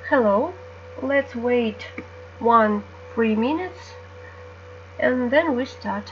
Hello, let's wait 3 minutes and then we start.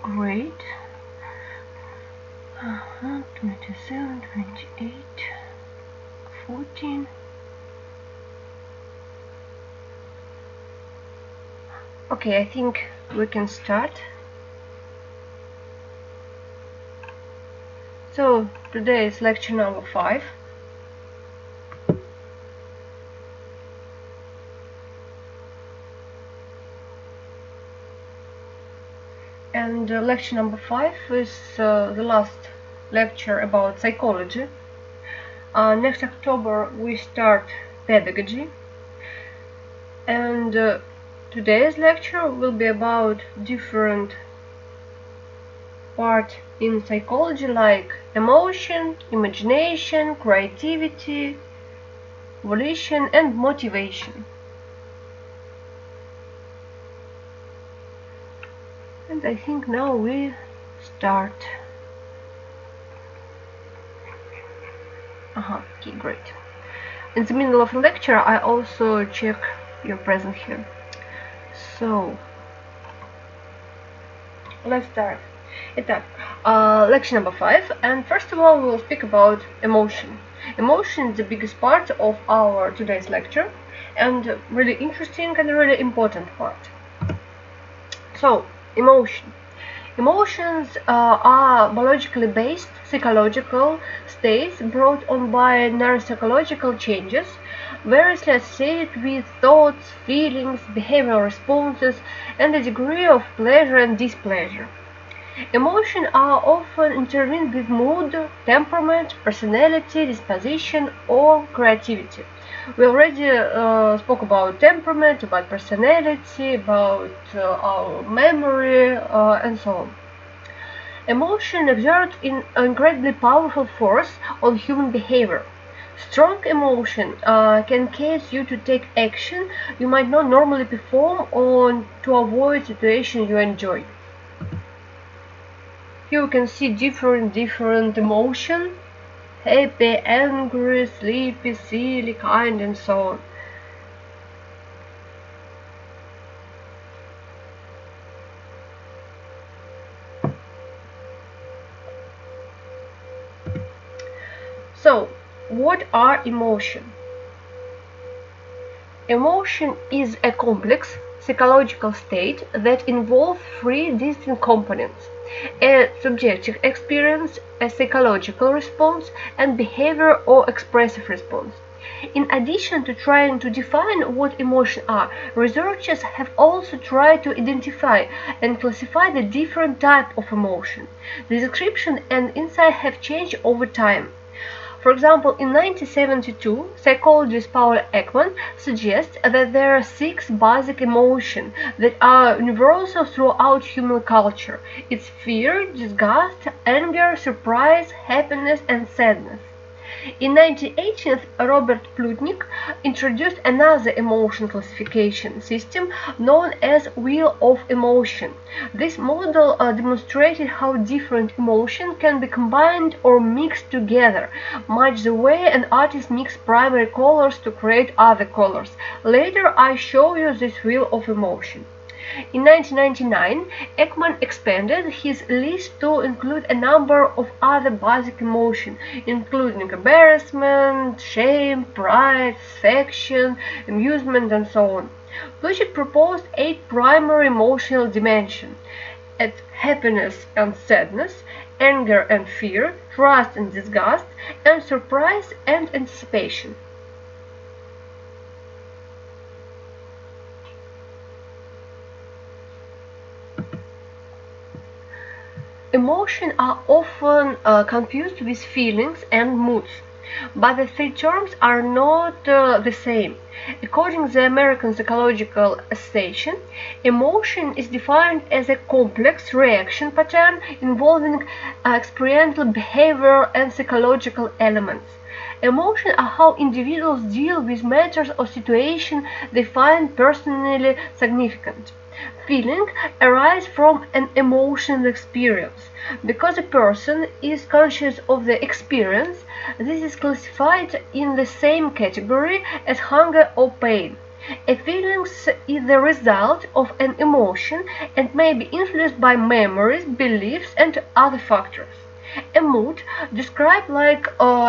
Great. 27, 28, 14. Okay, I think we can start. So today is lecture number 5. And lecture number 5 is the last lecture about psychology. Next October we start pedagogy, and today's lecture will be about different part in psychology like emotion, imagination, creativity, volition and motivation. And I think now we start. Okay, great. In the middle of the lecture I also check your presence here. So let's start. Итак, lecture number 5, and first of all we will speak about emotion. Emotion is the biggest part of our today's lecture and really interesting and really important part. So, emotion. Emotions are biologically based psychological states brought on by neuropsychological changes, variously associated with thoughts, feelings, behavioral responses, and a degree of pleasure and displeasure. Emotions are often intertwined with mood, temperament, personality, disposition, or creativity. We already spoke about temperament, about personality, about our memory, and so on. Emotion exerts an incredibly powerful force on human behavior. Strong emotion can cause you to take action you might not normally perform or to avoid situations you enjoy. Here you can see different emotions: happy, angry, sleepy, silly, kind, and so on. So, what are emotions? Emotion is a complex psychological state that involves 3 distinct components: a subjective experience, a psychological response, and behavior or expressive response. In addition to trying to define what emotions are, researchers have also tried to identify and classify the different types of emotion. The description and insight have changed over time. For example, in 1972, psychologist Paul Ekman suggests that there are 6 basic emotions that are universal throughout human culture. It's fear, disgust, anger, surprise, happiness, and sadness. In 1918, Robert Plutnik introduced another emotion classification system known as Wheel of Emotion. This model demonstrated how different emotions can be combined or mixed together, much the way an artist mixes primary colors to create other colors. Later I show you this Wheel of Emotion. In 1999, Ekman expanded his list to include a number of other basic emotions, including embarrassment, shame, pride, satisfaction, amusement, and so on. Plutchik proposed 8 primary emotional dimensions: happiness and sadness, anger and fear, trust and disgust, and surprise and anticipation. Emotions are often confused with feelings and moods, but the 3 terms are not the same. According to the American Psychological Association, emotion is defined as a complex reaction pattern involving experiential behavior and psychological elements. Emotions are how individuals deal with matters or situations they find personally significant. Feelings arise from an emotional experience. Because a person is conscious of the experience, this is classified in the same category as hunger or pain. A feeling is the result of an emotion and may be influenced by memories, beliefs, and other factors. A mood, described like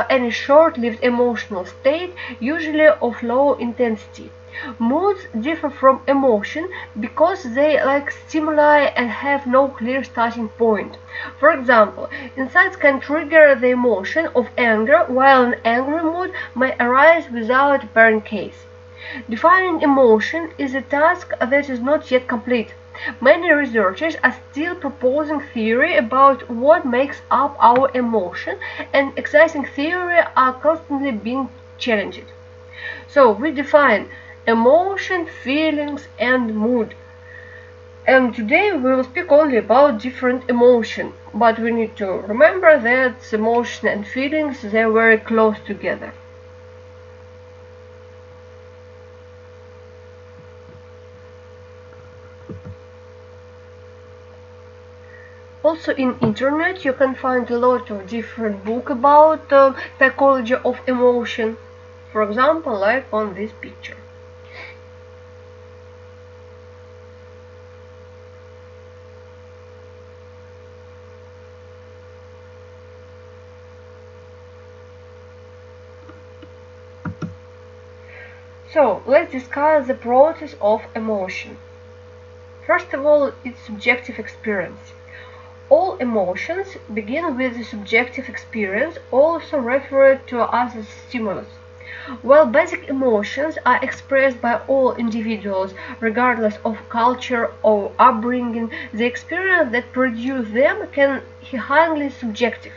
any short-lived emotional state, usually of low intensity. Moods differ from emotion because they lack stimuli and have no clear starting point. For example, insights can trigger the emotion of anger, while an angry mood may arise without apparent case. Defining emotion is a task that is not yet complete. Many researchers are still proposing theory about what makes up our emotion, and existing theories are constantly being challenged. So we define emotion, feelings, and mood. And today we will speak only about different emotions, but we need to remember that emotion and feelings, they are very close together. Also in internet you can find a lot of different books about psychology of emotion. For example, like on this picture. So let's discuss the process of emotion. First of all, it's subjective experience. All emotions begin with the subjective experience, also referred to as a stimulus. While basic emotions are expressed by all individuals, regardless of culture or upbringing, the experience that produced them can be highly subjective.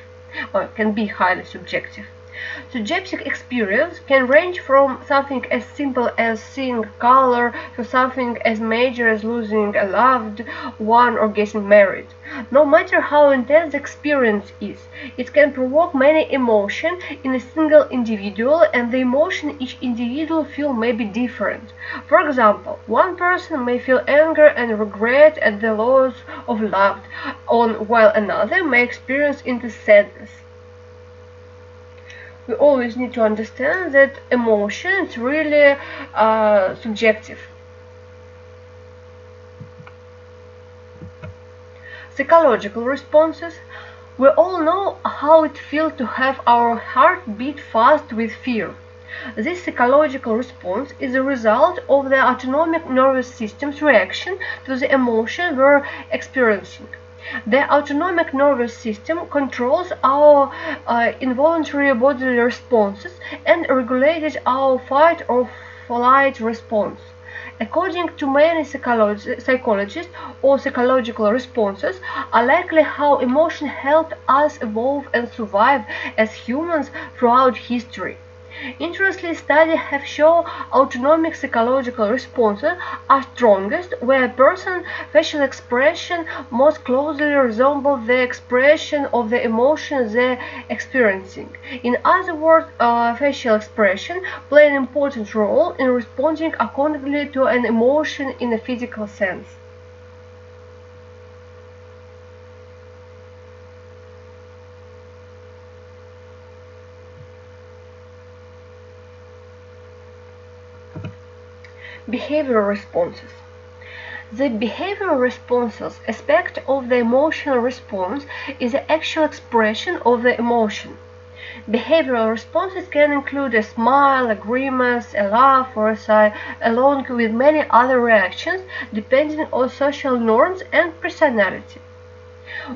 Subjective experience can range from something as simple as seeing color to something as major as losing a loved one or getting married. No matter how intense the experience is, it can provoke many emotions in a single individual, and the emotion each individual feels may be different. For example, one person may feel anger and regret at the loss of loved one, while another may experience intense sadness. We always need to understand that emotion is really subjective. Psychological responses. We all know how it feels to have our heart beat fast with fear. This psychological response is a result of the autonomic nervous system's reaction to the emotion we're experiencing. The autonomic nervous system controls our involuntary bodily responses and regulates our fight or flight response. According to many psychologists, all psychological responses are likely how emotion helped us evolve and survive as humans throughout history. Interestingly, studies have shown autonomic psychological responses are strongest where a person's facial expression most closely resembles the expression of the emotion they're experiencing. In other words, facial expression play an important role in responding accordingly to an emotion in a physical sense. Behavioral responses. The behavioral responses aspect of the emotional response is the actual expression of the emotion. Behavioral responses can include a smile, a grimace, a laugh, or a sigh, along with many other reactions depending on social norms and personality.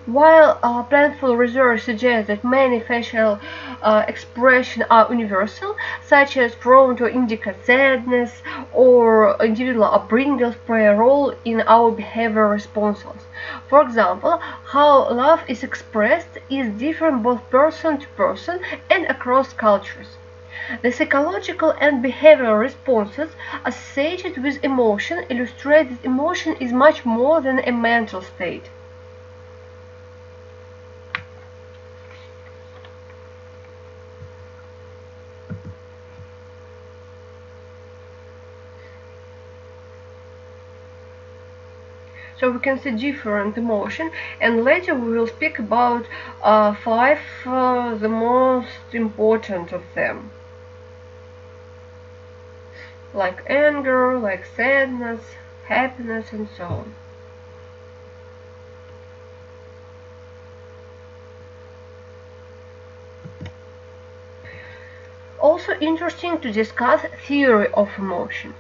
While plentiful research suggests that many facial expressions are universal, such as frown to indicate sadness or individual upbringings play a role in our behavioral responses. For example, how love is expressed is different both person to person and across cultures. The psychological and behavioral responses associated with emotion illustrate that emotion is much more than a mental state. So we can see different emotions, and later we will speak about five the most important of them, like anger, like sadness, happiness, and so on. Also interesting to discuss theory of emotion.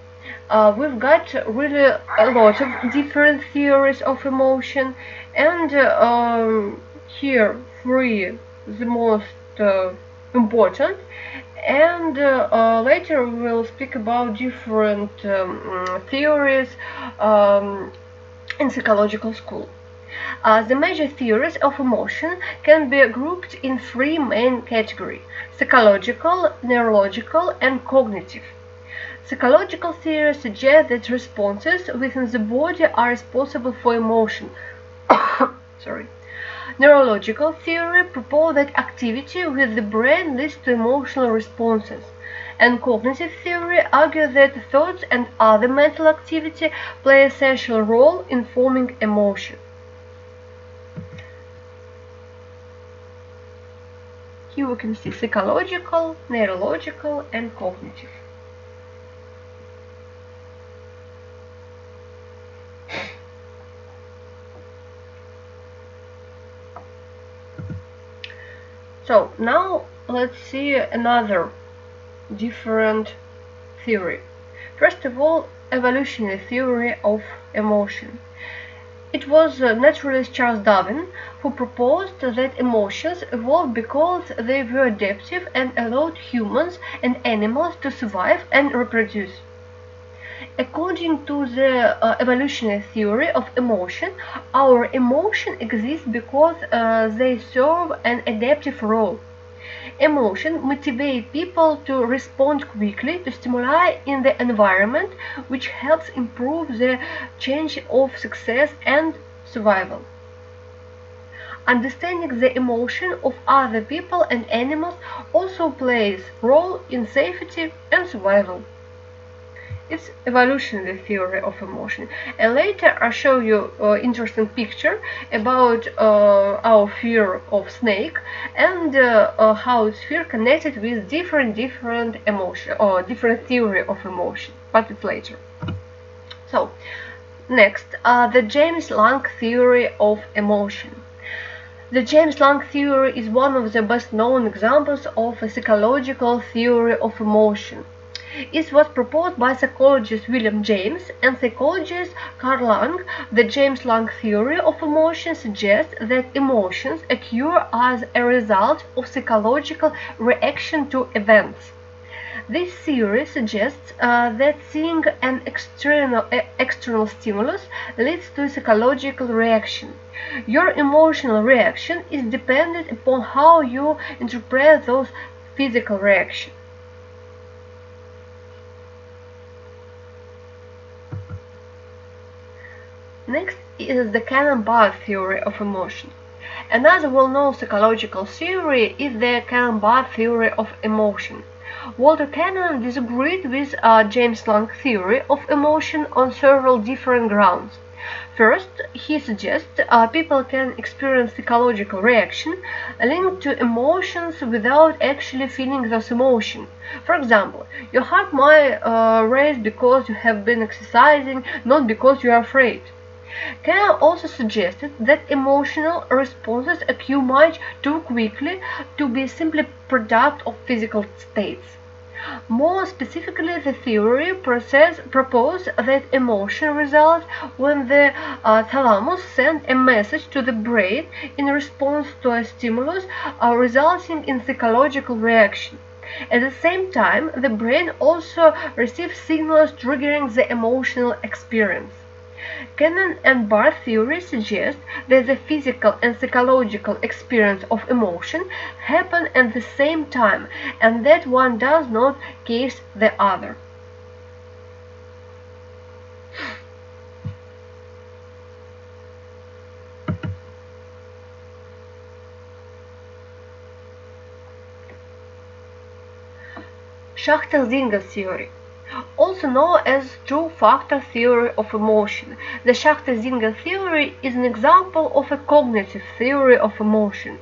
We've got really a lot of different theories of emotion, and here three the most important, and later we'll speak about different theories in psychological school. The major theories of emotion can be grouped in three main categories: psychological, neurological, and cognitive. Psychological theory suggests that responses within the body are responsible for emotion. Sorry. Neurological theory proposes that activity with the brain leads to emotional responses, and cognitive theory argues that thoughts and other mental activity play an essential role in forming emotion. Here we can see psychological, neurological, and cognitive. So now let's see another different theory. First of all, evolutionary theory of emotion. It was naturalist Charles Darwin who proposed that emotions evolved because they were adaptive and allowed humans and animals to survive and reproduce. According to the evolutionary theory of emotion, our emotion exists because they serve an adaptive role. Emotion motivate people to respond quickly to stimuli in the environment, which helps improve the change of success and survival. Understanding the emotion of other people and animals also plays a role in safety and survival. It's evolutionary theory of emotion, and later I'll show you interesting picture about our fear of snake and how it's fear connected with different emotion or different theory of emotion, but it's later. So next, the James Lunk theory of emotion. The James Lunk theory is one of the best known examples of a psychological theory of emotion. It was proposed by psychologist William James and psychologist Carl Lunk. The James Lunk theory of emotion suggests that emotions occur as a result of psychological reaction to events. This theory suggests that seeing an external stimulus leads to a psychological reaction. Your emotional reaction is dependent upon how you interpret those physical reactions. Next is the Cannonball theory of emotion. Another well-known psychological theory is the Cannonball theory of emotion. Walter Cannon disagreed with James Lunk theory of emotion on several different grounds. First, he suggests people can experience psychological reaction linked to emotions without actually feeling those emotions. For example, your heart might race because you have been exercising, not because you are afraid. Cannon also suggested that emotional responses occur much too quickly to be simply product of physical states. More specifically, the theory proposed that emotion results when the thalamus sends a message to the brain in response to a stimulus, resulting in psychological reaction. At the same time, the brain also receives signals triggering the emotional experience. Cannon and Barth theory suggests that the physical and psychological experience of emotion happen at the same time and that one does not cause the other. Schachter-Singer theory, also known as two-factor theory of emotion. The Schachter-Singer theory is an example of a cognitive theory of emotion.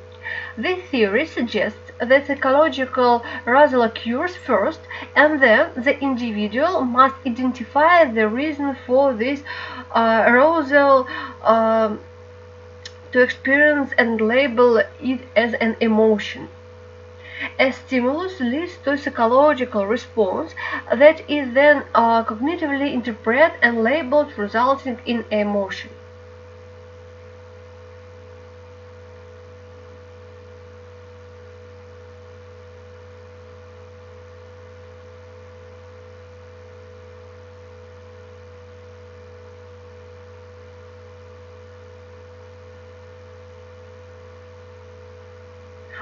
This theory suggests that psychological arousal occurs first, and then the individual must identify the reason for this arousal to experience and label it as an emotion. A stimulus leads to a psychological response that is then cognitively interpreted and labeled, resulting in emotion.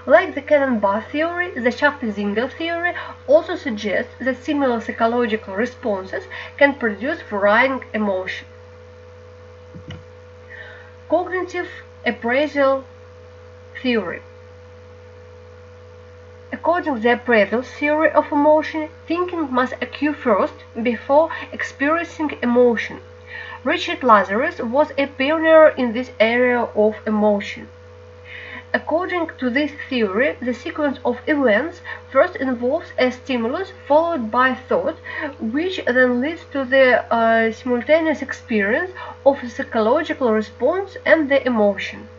Like the Cannonball theory, the Schachter-Singer theory also suggests that similar psychological responses can produce varying emotion. Cognitive appraisal theory. According to the appraisal theory of emotion, thinking must occur first before experiencing emotion. Richard Lazarus was a pioneer in this area of emotion. According to this theory, the sequence of events first involves a stimulus followed by thought, which then leads to the simultaneous experience of a psychological response and the emotion.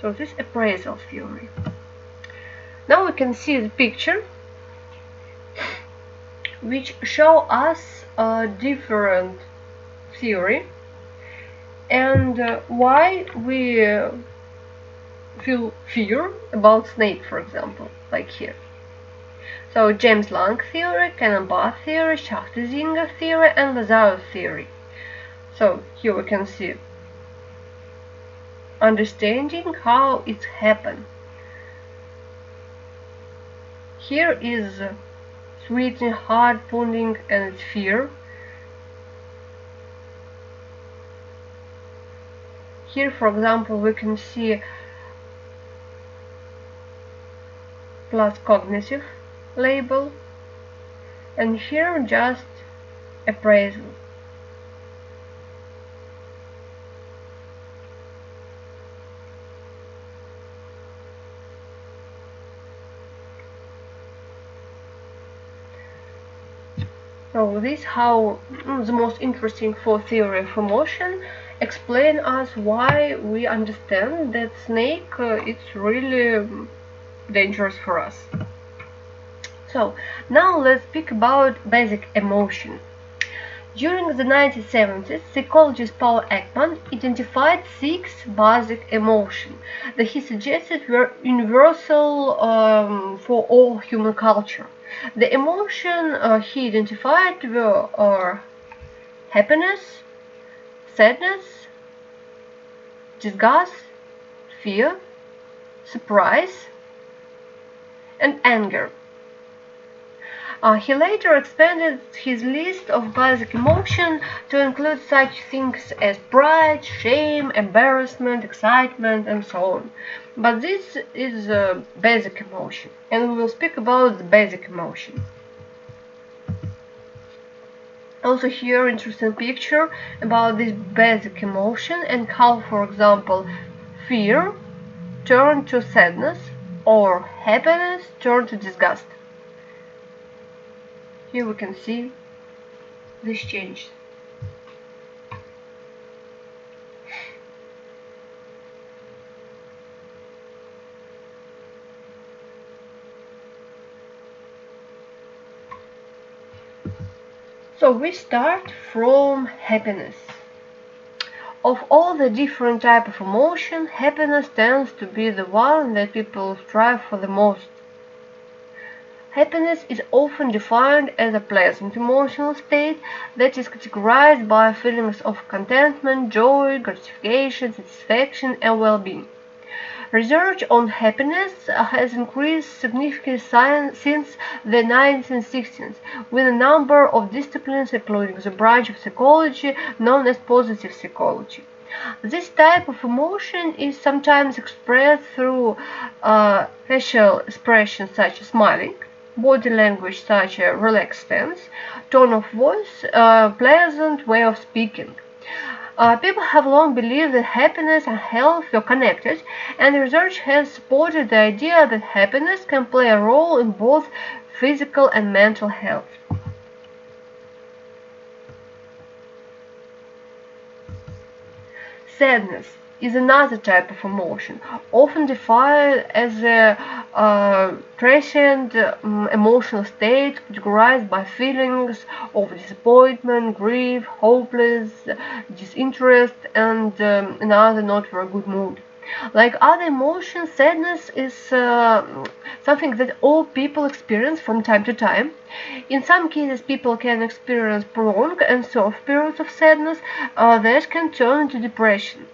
So this appraisal theory. Now we can see the picture which show us a different theory and why we feel fear about snake, for example, like here. So James Lunk theory, Cannonball theory, Schachter-Singer theory, and Lazarus theory. So here we can see understanding how it happened. Here is sweating, heart pounding, and it's fear. Here, for example, we can see plus cognitive label, and here just appraisal. So this how the most interesting for theory of emotion explain us why we understand that snake it's really dangerous for us. So now let's speak about basic emotion. During the 1970s, psychologist Paul Ekman identified 6 basic emotions that he suggested were universal for all human culture. The emotion he identified were happiness, sadness, disgust, fear, surprise, and anger. He later expanded his list of basic emotions to include such things as pride, shame, embarrassment, excitement, and so on. But this is a basic emotion, and we will speak about the basic emotion. Also here interesting picture about this basic emotion and how, for example, fear turned to sadness or happiness turned to disgust. Here we can see this change. So we start from happiness. Of all the different types of emotion, happiness tends to be the one that people strive for the most. Happiness is often defined as a pleasant emotional state that is categorized by feelings of contentment, joy, gratification, satisfaction, and well-being. Research on happiness has increased significantly since the 1960s, with a number of disciplines, including the branch of psychology known as positive psychology. This type of emotion is sometimes expressed through facial expressions such as smiling, body language such as relaxed stance, tone of voice, pleasant way of speaking. People have long believed that happiness and health were connected, and research has supported the idea that happiness can play a role in both physical and mental health. Sadness is another type of emotion, often defined as a transient emotional state categorized by feelings of disappointment, grief, hopeless, disinterest, and another not very good mood. Like other emotions, sadness is something that all people experience from time to time. In some cases, people can experience prolonged and soft periods of sadness that can turn into depression.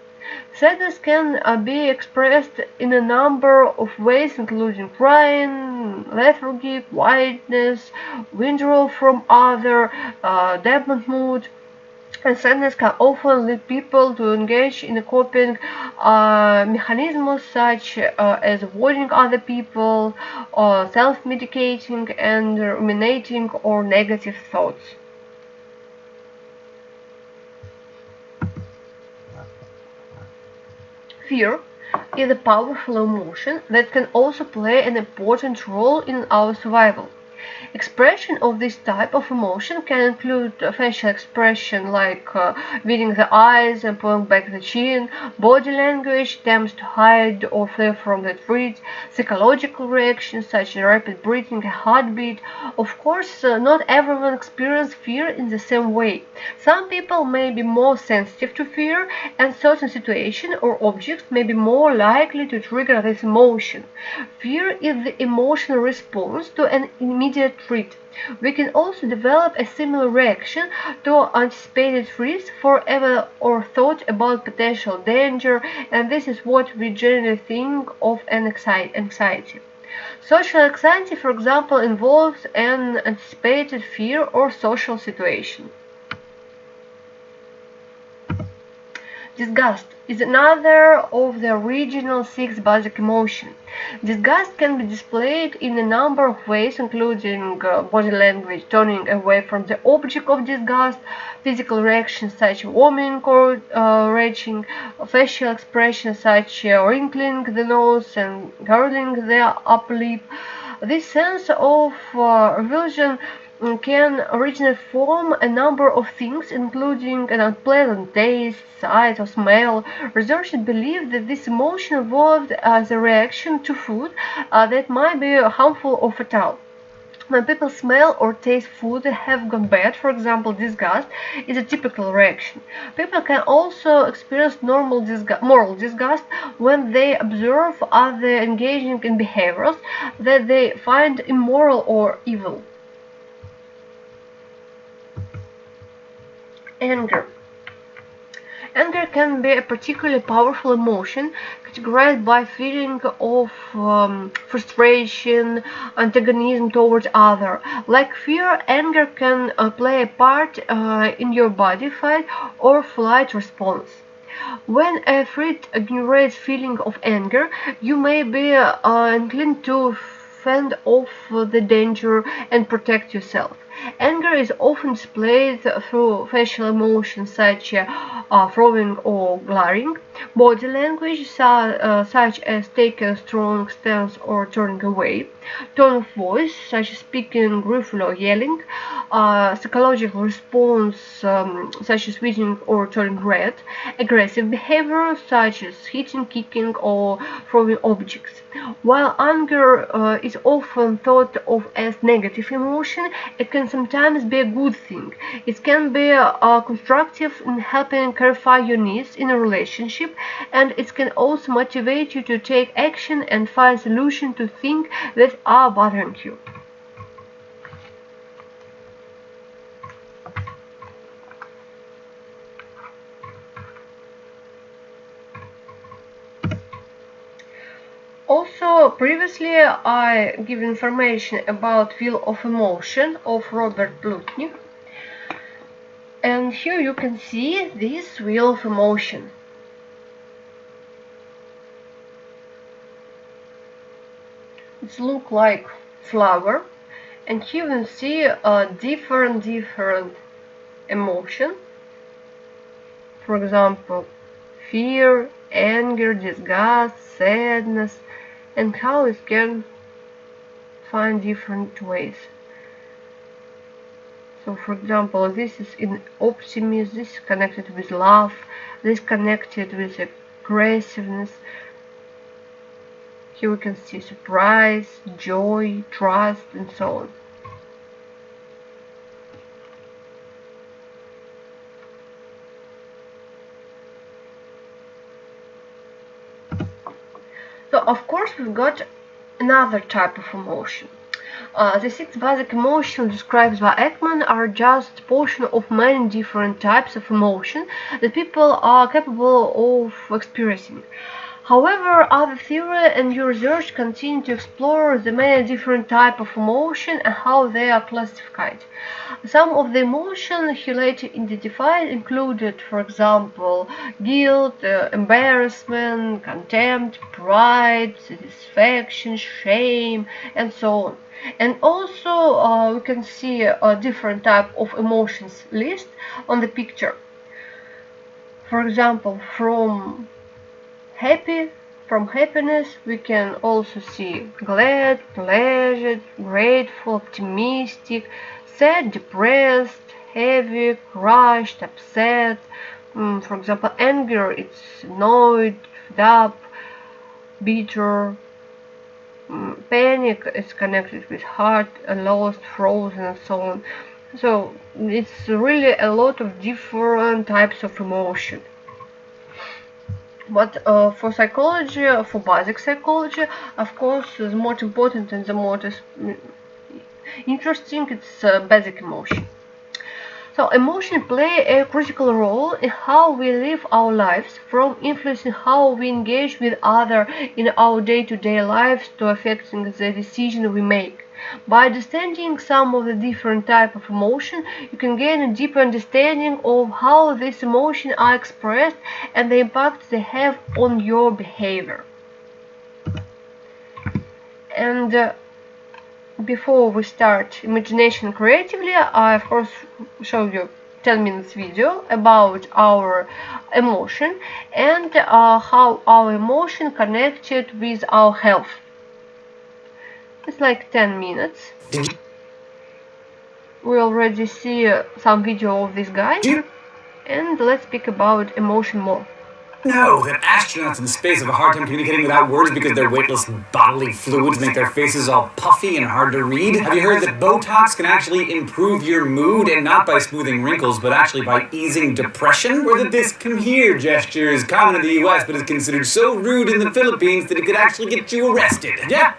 Sadness can be expressed in a number of ways, including crying, lethargy, quietness, withdrawal from other, dampened mood. And sadness can often lead people to engage in coping mechanisms such as avoiding other people, or self-medicating and ruminating or negative thoughts. Fear is a powerful emotion that can also play an important role in our survival. Expression of this type of emotion can include facial expression like winning the eyes and pulling back the chin, body language attempts to hide or flee from the threat, psychological reactions such as rapid breathing and heartbeat. Of course, not everyone experiences fear in the same way. Some people may be more sensitive to fear, and certain situations or objects may be more likely to trigger this emotion. Fear is the emotional response to an immediate threat. We can also develop a similar reaction to anticipated risks forever or thought about potential danger, and this is what we generally think of as anxiety. Social anxiety, for example, involves an anticipated fear or social situation. Disgust is another of the original 6 basic emotions. Disgust can be displayed in a number of ways, including body language, turning away from the object of disgust, physical reactions such as warming or retching, facial expressions such as wrinkling the nose and curling the upper lip. This sense of revulsion can originally form a number of things, including an unpleasant taste, sight, or smell. Researchers believe that this emotion evolved as a reaction to food that might be harmful or fatal. When people smell or taste food that have gone bad, for example, disgust is a typical reaction. People can also experience moral disgust when they observe others engaging in behaviors that they find immoral or evil. Anger. Anger can be a particularly powerful emotion categorized by feeling of frustration, antagonism towards others. Like fear, anger can play a part in your body fight or flight response. When a threat generates feeling of anger, you may be inclined to fend off the danger and protect yourself. Anger is often displayed through facial emotions such as frowning or glaring, body language such as taking a strong stance or turning away, tone of voice such as speaking gruffly or yelling, psychological response such as wheezing or turning red, aggressive behavior such as hitting, kicking, or throwing objects. While anger is often thought of as negative emotion, it can sometimes be a good thing. It can be constructive in helping clarify your needs in a relationship, and it can also motivate you to take action and find solutions to things that are bothering you. Also, previously I gave information about Wheel of Emotion of Robert Plutnik, and here you can see this Wheel of Emotion. It looks like flower, and here you can see different emotion. For example, fear, anger, disgust, sadness, and how it can find different ways. So for example, this is in optimism, this is connected with love, this is connected with aggressiveness. Here we can see surprise, joy, trust, and so on. So of course we've got another type of emotion. The 6 basic emotions described by Ekman are just a portion of many different types of emotion that people are capable of experiencing. However, other theory and new research continue to explore the many different types of emotion and how they are classified. Some of the emotions he later identified included, for example, guilt, embarrassment, contempt, pride, satisfaction, shame, and so on. And also we can see a different type of emotions list on the picture. For example, from happiness we can also see glad, pleasure, grateful, optimistic, sad, depressed, heavy, crushed, upset. For example, anger, it's annoyed, fed up, bitter. Panic is connected with heart, lost, frozen, and so on. So it's really a lot of different types of emotion. But for psychology, for basic psychology, of course, the most important and the most interesting it's basic emotion. So emotion play a critical role in how we live our lives, from influencing how we engage with others in our day-to-day lives to affecting the decision we make. By understanding some of the different types of emotion, you can gain a deeper understanding of how these emotions are expressed and the impact they have on your behavior. And before we start imagination creatively, I of course show you 10 minutes video about our emotion and how our emotion connected with our health. It's like 10 minutes. We already see some video of this guy, and let's speak about emotion more. No, that astronauts in space have a hard time communicating without words because their weightless bodily fluids make their faces all puffy and hard to read. Have you heard that Botox can actually improve your mood, and not by smoothing wrinkles, but actually by easing depression? Or that this "come here" gesture is common in the US, but is considered so rude in the Philippines that it could actually get you arrested. Yeah,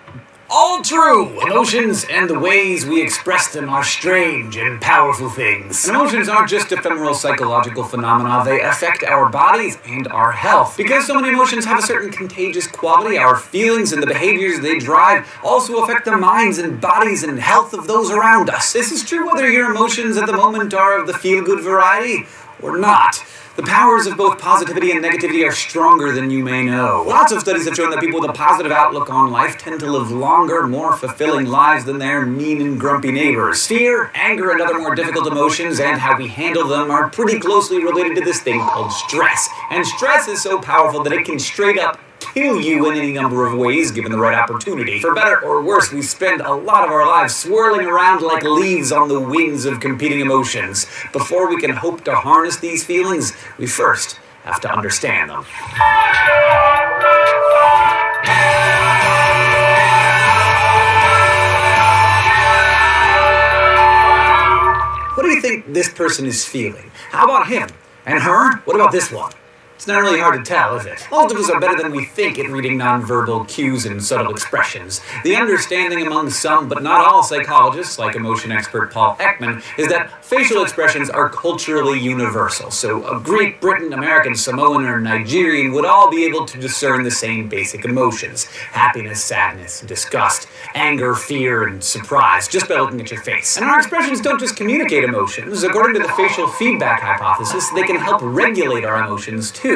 All true! Emotions and the ways we express them are strange and powerful things. And emotions aren't just ephemeral psychological phenomena, they affect our bodies and our health. Because so many emotions have a certain contagious quality, our feelings and the behaviors they drive also affect the minds and bodies and health of those around us. This is true whether your emotions at the moment are of the feel-good variety or not. The powers of both positivity and negativity are stronger than you may know. Lots of studies have shown that people with a positive outlook on life tend to live longer, more fulfilling lives than their mean and grumpy neighbors. Fear, anger, and other more difficult emotions and how we handle them are pretty closely related to this thing called stress. And stress is so powerful that it can straight up kill you in any number of ways given the right opportunity. For better or worse, we spend a lot of our lives swirling around like leaves on the winds of competing emotions. Before we can hope to harness these feelings, we first have to understand them. What do you think this person is feeling? How about him? And her? What about this one? It's not really hard to tell, is it? Most of us are better than we think at reading nonverbal cues and subtle expressions. The understanding among some, but not all psychologists, like emotion expert Paul Ekman, is that facial expressions are culturally universal. So a Greek, Briton, American, Samoan, or Nigerian would all be able to discern the same basic emotions. Happiness, sadness, disgust, anger, fear, and surprise, just by looking at your face. And our expressions don't just communicate emotions. According to the facial feedback hypothesis, they can help regulate our emotions too.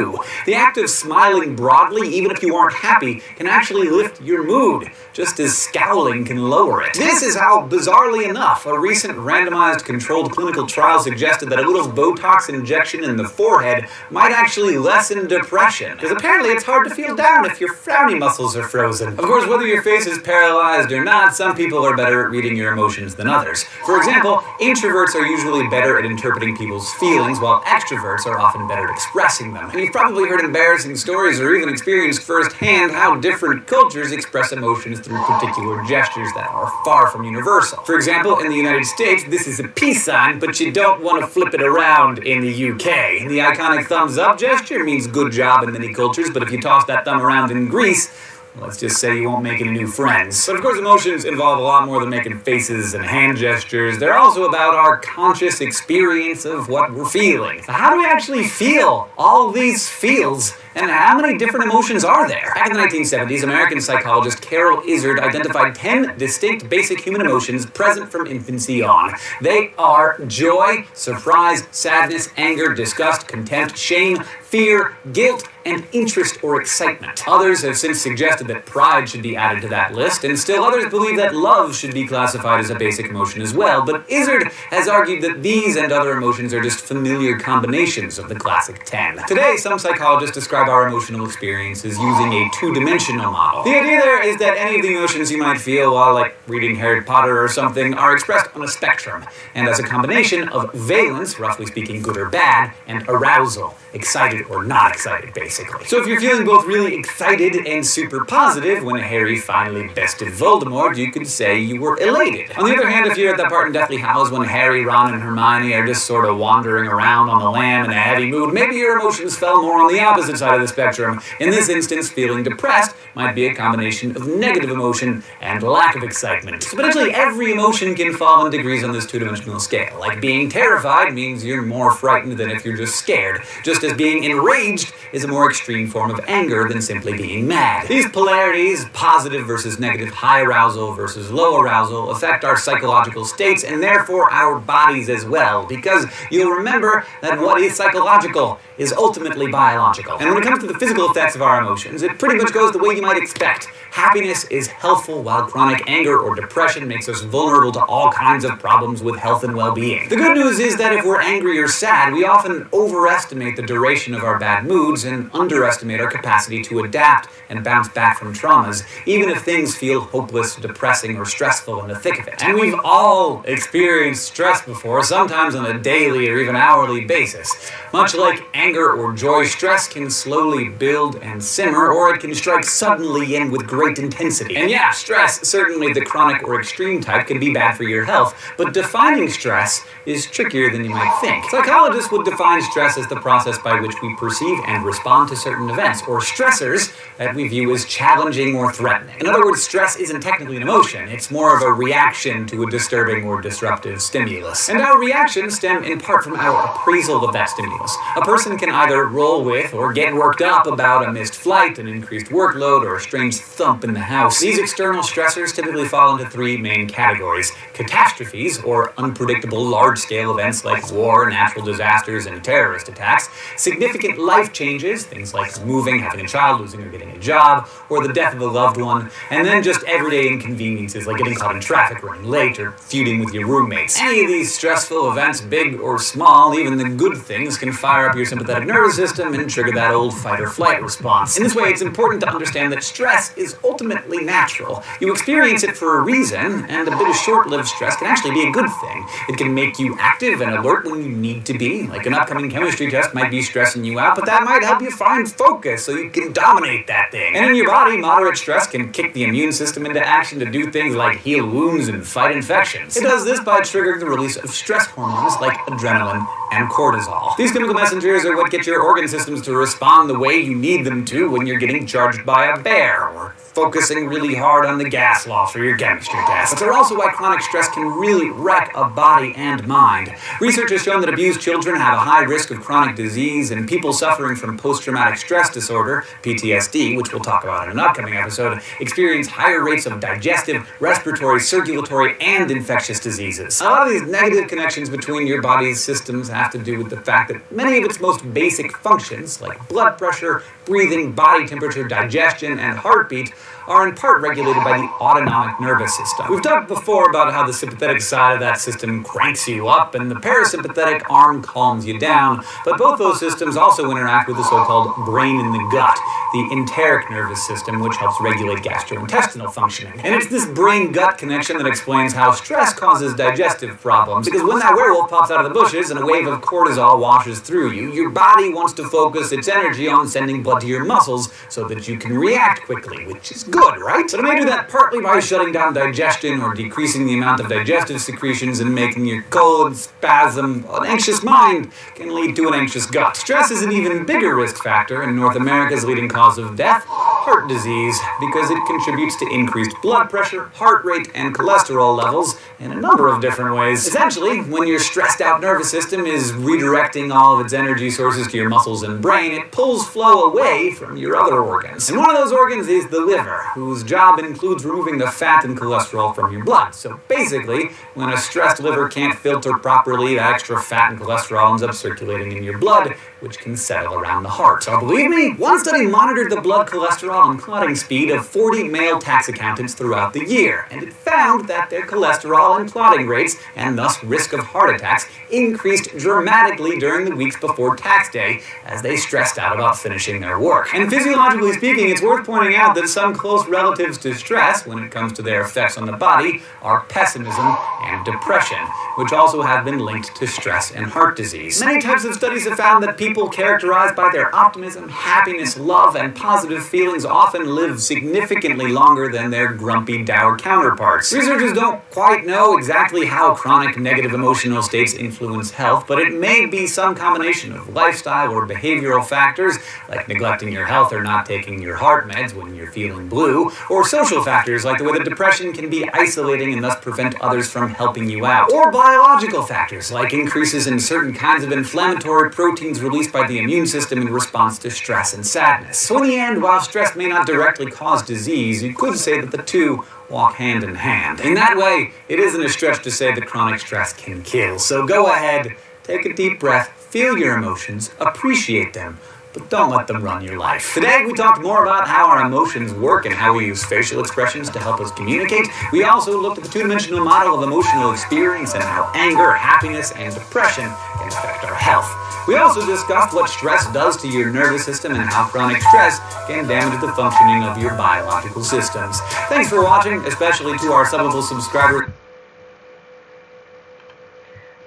The act of smiling broadly, even if you aren't happy, can actually lift your mood, just as scowling can lower it. This is how, bizarrely enough, a recent randomized controlled clinical trial suggested that a little Botox injection in the forehead might actually lessen depression. Because apparently it's hard to feel down if your frowny muscles are frozen. Of course, whether your face is paralyzed or not, some people are better at reading your emotions than others. For example, introverts are usually better at interpreting people's feelings, while extroverts are often better at expressing them. And you've probably heard embarrassing stories or even experienced firsthand how different cultures express emotions through particular gestures that are far from universal. For example, in the United States, this is a peace sign, but you don't want to flip it around in the UK. The iconic thumbs up gesture means good job in many cultures, but if you toss that thumb around in Greece, let's just say you won't make any new friends. But of course, emotions involve a lot more than making faces and hand gestures. They're also about our conscious experience of what we're feeling. So how do we actually feel all these feels? And how many different emotions are there? Back in the 1970s, American psychologist Carol Izard identified 10 distinct basic human emotions present from infancy on. They are joy, surprise, sadness, anger, disgust, contempt, shame, fear, guilt, and interest or excitement. Others have since suggested that pride should be added to that list, and still others believe that love should be classified as a basic emotion as well. But Izard has argued that these and other emotions are just familiar combinations of the classic 10. Today, some psychologists describe our emotional experiences using a two-dimensional model. The idea there is that any of the emotions you might feel while, like, reading Harry Potter or something are expressed on a spectrum, and as a combination of valence, roughly speaking good or bad, and arousal, excited or not excited, basically. So if you're feeling both really excited and super positive when Harry finally bested Voldemort, you could say you were elated. On the other hand, if you're at that part in Deathly Hallows when Harry, Ron, and Hermione are just sort of wandering around on the lam in a heavy mood, maybe your emotions fell more on the opposite side of the spectrum. In this instance, feeling depressed might be a combination of negative emotion and lack of excitement. So potentially every emotion can fall in degrees on this two-dimensional scale. Like being terrified means you're more frightened than if you're just scared, just as being enraged is a more extreme form of anger than simply being mad. These polarities, positive versus negative, high arousal versus low arousal, affect our psychological states and therefore our bodies as well, because you'll remember that what is psychological is ultimately biological. And when it comes to the physical effects of our emotions, it pretty much goes the way you might expect. Happiness is healthful, while chronic anger or depression makes us vulnerable to all kinds of problems with health and well-being. The good news is that if we're angry or sad, we often overestimate the duration of our bad moods and underestimate our capacity to adapt and bounce back from traumas, even if things feel hopeless, depressing, or stressful in the thick of it. And we've all experienced stress before, sometimes on a daily or even hourly basis. Much like anger or joy, stress can slowly build and simmer, or it can strike suddenly and with great intensity. And yeah, stress, certainly the chronic or extreme type, can be bad for your health, but defining stress is trickier than you might think. Psychologists would define stress as the process by which we perceive and respond to certain events, or stressors that we view as challenging or threatening. In other words, stress isn't technically an emotion, it's more of a reaction to a disturbing or disruptive stimulus. And our reactions stem in part from our appraisal of that stimulus. A person can either roll with or get worked up about a missed flight, an increased workload, or a strange thump in the house. These external stressors typically fall into three main categories: catastrophes, or unpredictable large-scale events like war, natural disasters, and terrorist attacks; significant life changes, things like moving, having a child, losing or getting a job, or the death of a loved one; and then just everyday inconveniences like getting caught in traffic, running late, or feuding with your roommates. Any of these stressful events, big or small, even the good things, can fire up your sympathetic nervous system and trigger that old fight-or-flight response. In this way, it's important to understand that stress is ultimately natural. You experience it for a reason, and a bit of short-lived stress can actually be a good thing. It can make you active and alert when you need to be. Like an upcoming chemistry test might be stressing you out, but that might help you find focus so you can dominate that thing. And in your body, moderate stress can kick the immune system into action to do things like heal wounds and fight infections. It does this by triggering the release of stress hormones like adrenaline and cortisol. These chemical messengers are what get your organ systems to respond the way you need them to when you're getting charged by a bear, or focusing really hard on the gas law for your chemistry test. But they're also why chronic stress can really wreck a body and mind. Research has shown that abused children have a high risk of chronic disease, and people suffering from post-traumatic stress disorder, PTSD, which we'll talk about in an upcoming episode, experience higher rates of digestive, respiratory, circulatory, and infectious diseases. A lot of these negative connections between your body's systems have to do with the fact that many of its most basic functions, like blood pressure, breathing, body temperature, digestion, and heartbeat, are in part regulated by the autonomic nervous system. We've talked before about how the sympathetic side of that system cranks you up and the parasympathetic arm calms you down, but both those systems also interact with the so-called brain in the gut, the enteric nervous system, which helps regulate gastrointestinal functioning. And it's this brain-gut connection that explains how stress causes digestive problems, because when that werewolf pops out of the bushes and a wave of cortisol washes through you, your body wants to focus its energy on sending blood to your muscles so that you can react quickly, which is good, right? But it may do that partly by shutting down digestion or decreasing the amount of digestive secretions and making your colon spasm. An anxious mind can lead to an anxious gut. Stress is an even bigger risk factor in North America's leading cause of death, heart disease, because it contributes to increased blood pressure, heart rate, and cholesterol levels in a number of different ways. Essentially, when your stressed out nervous system is redirecting all of its energy sources to your muscles and brain, it pulls flow away from your other organs. And one of those organs is the liver, whose job includes removing the fat and cholesterol from your blood. So basically, when a stressed liver can't filter properly, that extra fat and cholesterol ends up circulating in your blood, which can settle around the heart. So believe me, one study monitored the blood cholesterol and clotting speed of 40 male tax accountants throughout the year, and it found that their cholesterol and clotting rates, and thus risk of heart attacks, increased dramatically during the weeks before tax day as they stressed out about finishing their work. And physiologically speaking, it's worth pointing out that some close relatives to stress, when it comes to their effects on the body, are pessimism and depression, which also have been linked to stress and heart disease. Many types of studies have found that people characterized by their optimism, happiness, love, and positive feelings often live significantly longer than their grumpy, dour counterparts. Researchers don't quite know exactly how chronic negative emotional states influence health, but it may be some combination of lifestyle or behavioral factors, like neglecting your health or not taking your heart meds when you're feeling blue, or social factors like the way that depression can be isolating and thus prevent others from helping you out, or biological factors like increases in certain kinds of inflammatory proteins released by the immune system in response to stress and sadness. So in the end, while stress may not directly cause disease, you could say that the two walk hand in hand. In that way, it isn't a stretch to say that chronic stress can kill. So go ahead, take a deep breath, feel your emotions, appreciate them, but don't let them run your life. Today, we talked more about how our emotions work and how we use facial expressions to help us communicate. We also looked at the two-dimensional model of emotional experience and how anger, happiness, and depression can affect our health. We also discussed what stress does to your nervous system and how chronic stress can damage the functioning of your biological systems. Thanks for watching, especially to our subbable subscribers.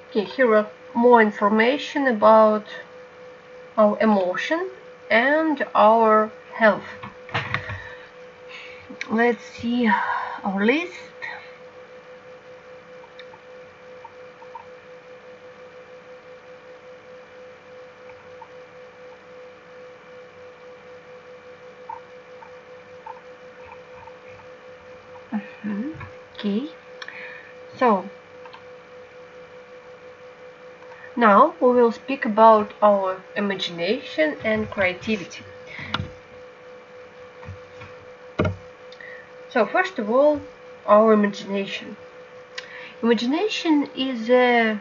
Okay, here are more information about our emotion and our health. Let's see our list. Okay, so now we will speak about our imagination and creativity. So first of all, our imagination. Imagination is a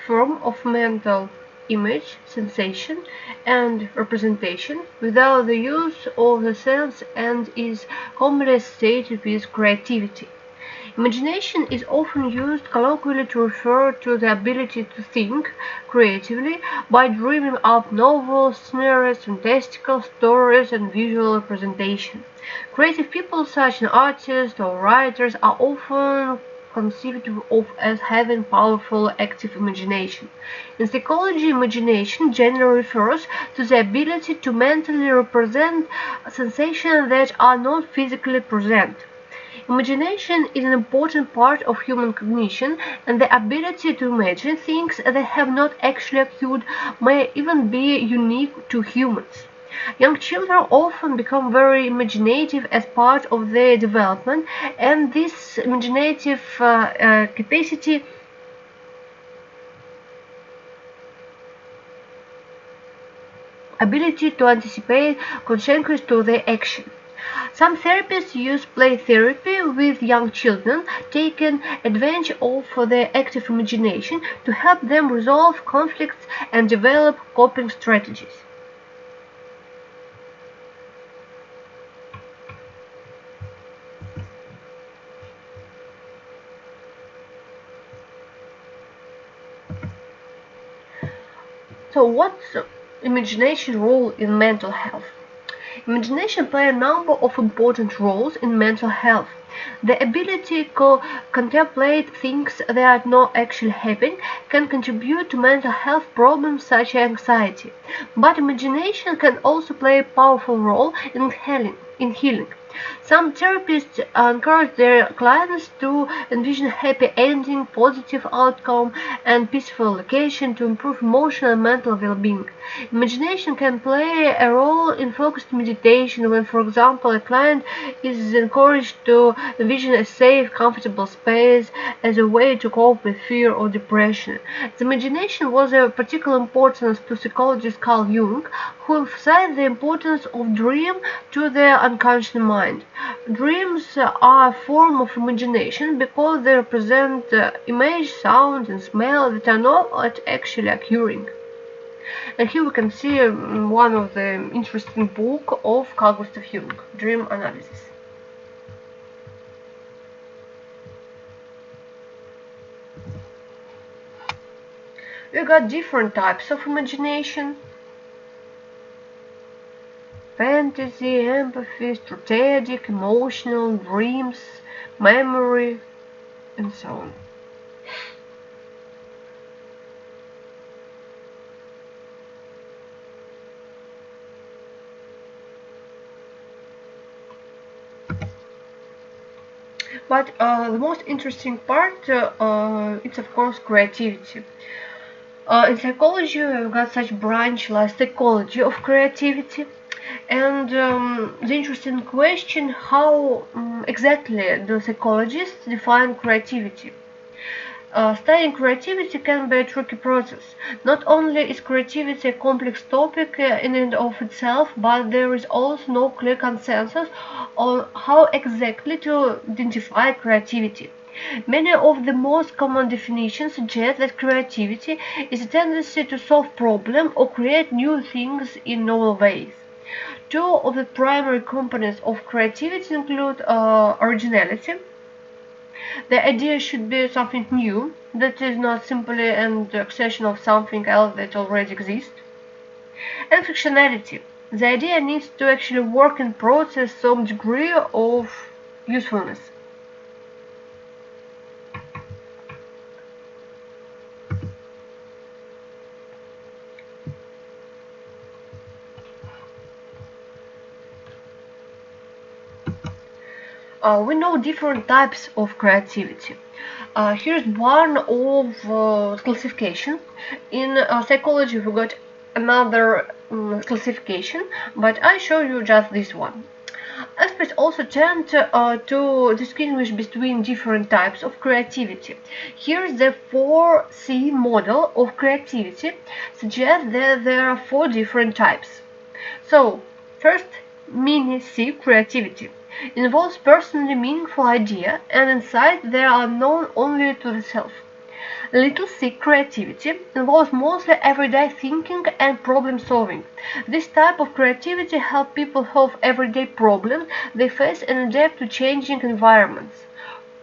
form of mental image, sensation, and representation without the use of the sense and is commonly associated with creativity. Imagination is often used colloquially to refer to the ability to think creatively by dreaming up novels, scenarios, fantastical stories, and visual representation. Creative people such as artists or writers are often conceived of as having powerful active imagination. In psychology, imagination generally refers to the ability to mentally represent sensations that are not physically present. Imagination is an important part of human cognition, and the ability to imagine things that have not actually occurred may even be unique to humans. Young children often become very imaginative as part of their development, and this imaginative capacity ability to anticipate consequences to their action. Some therapists use play therapy with young children, taking advantage of their active imagination to help them resolve conflicts and develop coping strategies. So what's imagination role in mental health? Imagination plays a number of important roles in mental health. The ability to contemplate things that are not actually happening can contribute to mental health problems such as anxiety. But imagination can also play a powerful role in healing. Some therapists encourage their clients to envision happy ending, positive outcome, and peaceful location to improve emotional and mental well-being. Imagination can play a role in focused meditation when, for example, a client is encouraged to envision a safe, comfortable space as a way to cope with fear or depression. The imagination was of particular importance to psychologist Carl Jung, who emphasized the importance of dream to the unconscious mind. Dreams are a form of imagination because they represent image, sound, and smell that are not actually occurring. And here we can see one of the interesting book of Carl Gustav Jung, Dream Analysis. We got different types of imagination: fantasy, empathy, strategic, emotional, dreams, memory, and so on. But the most interesting part it's of course creativity. In psychology we've got such branch like psychology of creativity. And the interesting question, how exactly do psychologists define creativity? Studying creativity can be a tricky process. Not only is creativity a complex topic in and of itself, but there is also no clear consensus on how exactly to identify creativity. Many of the most common definitions suggest that creativity is a tendency to solve problems or create new things in novel ways. Two of the primary components of creativity include originality. The idea should be something new, that is not simply an extension of something else that already exists. And functionality. The idea needs to actually work and process some degree of usefulness. We know different types of creativity. Here's one of classification. In psychology we got another classification, but I show you just this one. Experts also tend to distinguish between different types of creativity. Here, the 4C model of creativity suggests that there are 4 different types. So, first, mini-C creativity involves personally meaningful idea and insight that are known only to the self. Little C creativity involves mostly everyday thinking and problem solving. This type of creativity helps people solve everyday problems they face and adapt to changing environments.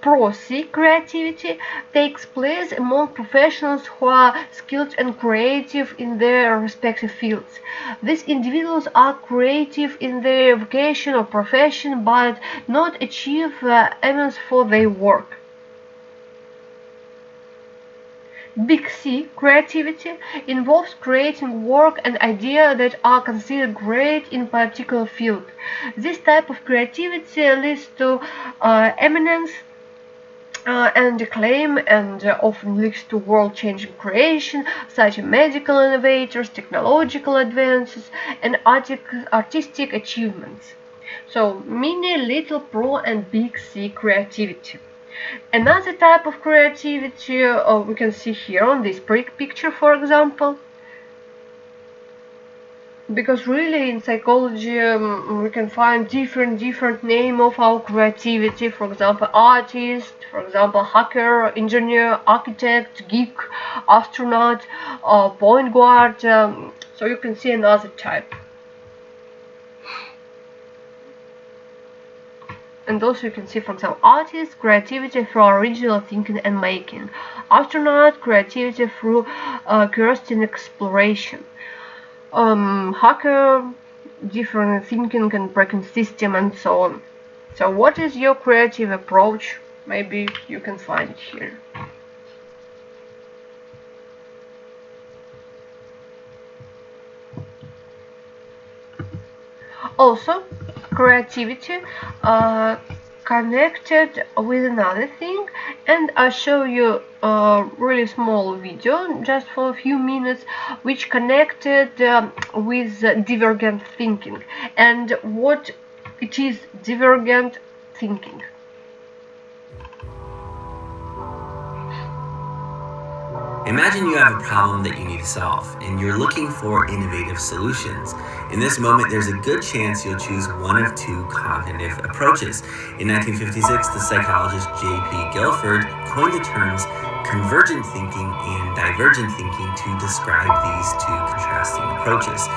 Pro-C creativity takes place among professionals who are skilled and creative in their respective fields. These individuals are creative in their vocation or profession but not achieve eminence for their work. Big C creativity involves creating work and ideas that are considered great in a particular field. This type of creativity leads to eminence and acclaim, and often leads to world-changing creation such as medical innovators, technological advances, and artistic achievements. So, mini, little, pro, and big C creativity. Another type of creativity we can see here on this picture, for example, because really in psychology we can find different name of our creativity. For example, artist, for example, hacker, engineer, architect, geek, astronaut, point guard. So you can see another type. And also you can see, for example, artist, creativity through original thinking and making. Astronaut, creativity through curiosity and exploration. Hacker, different thinking and breaking system and so on. So what is your creative approach? Maybe you can find it here. Also, creativity connected with another thing, and I'll show you a really small video just for a few minutes which connected with divergent thinking and what it is divergent thinking. Imagine you have a problem that you need to solve, and you're looking for innovative solutions. In this moment, there's a good chance you'll choose one of 2 cognitive approaches. In 1956, the psychologist J.P. Guilford coined the terms convergent thinking and divergent thinking to describe these 2 contrasting approaches.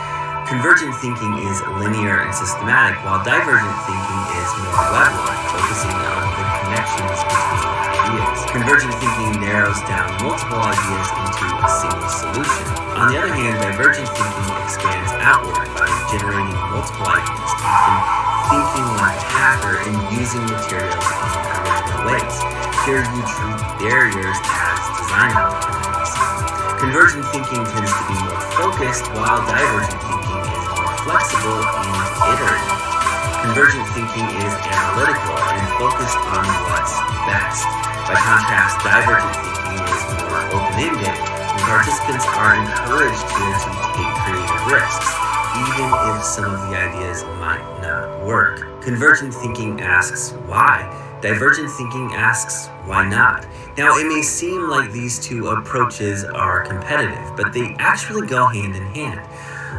Convergent thinking is linear and systematic, while divergent thinking is more web-like, focusing on the connections between ideas. Convergent thinking narrows down multiple ideas into a single solution. On the other hand, divergent thinking expands outward by generating multiple ideas, often thinking like a hacker and using materials in original ways. Here you treat barriers as design opportunities. Convergent thinking tends to be more focused, while divergent thinking is more flexible and iterative. Convergent thinking is analytical and focused on what's best. By contrast, divergent thinking is more open-ended, and participants are encouraged to take creative risks, even if some of the ideas might not work. Convergent thinking asks why. Divergent thinking asks why not. Now, it may seem like these 2 approaches are competitive, but they actually go hand in hand.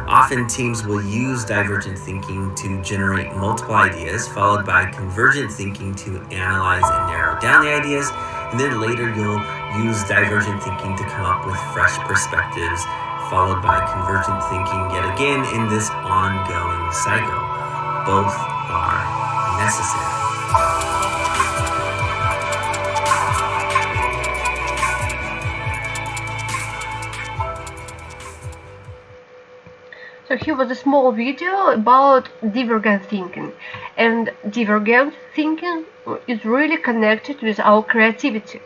Often teams will use divergent thinking to generate multiple ideas, followed by convergent thinking to analyze and narrow down the ideas, and then later you'll use divergent thinking to come up with fresh perspectives, followed by convergent thinking yet again in this ongoing cycle. Both are necessary. So here was a small video about divergent thinking, and divergent thinking is really connected with our creativity.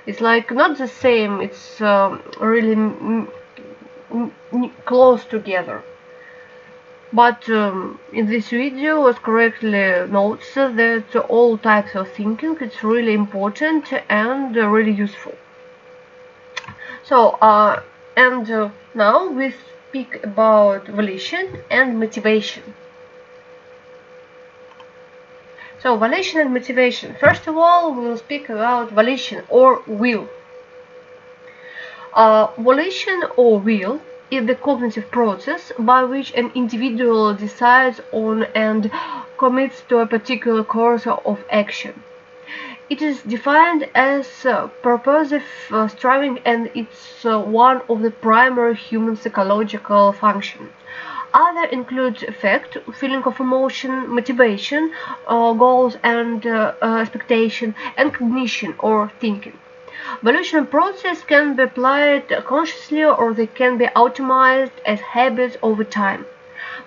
It's like not the same, it's really close together. But in this video it correctly notes that all types of thinking is really important and really useful. So now we speak about volition and motivation. So, volition and motivation. First of all, we'll speak about volition or will. Volition or will is the cognitive process by which an individual decides on and commits to a particular course of action. It is defined as purposive striving, and it's one of the primary human psychological functions. Other include affect, feeling of emotion, motivation, goals and expectation, and cognition or thinking. Volition process can be applied consciously or they can be automated as habits over time.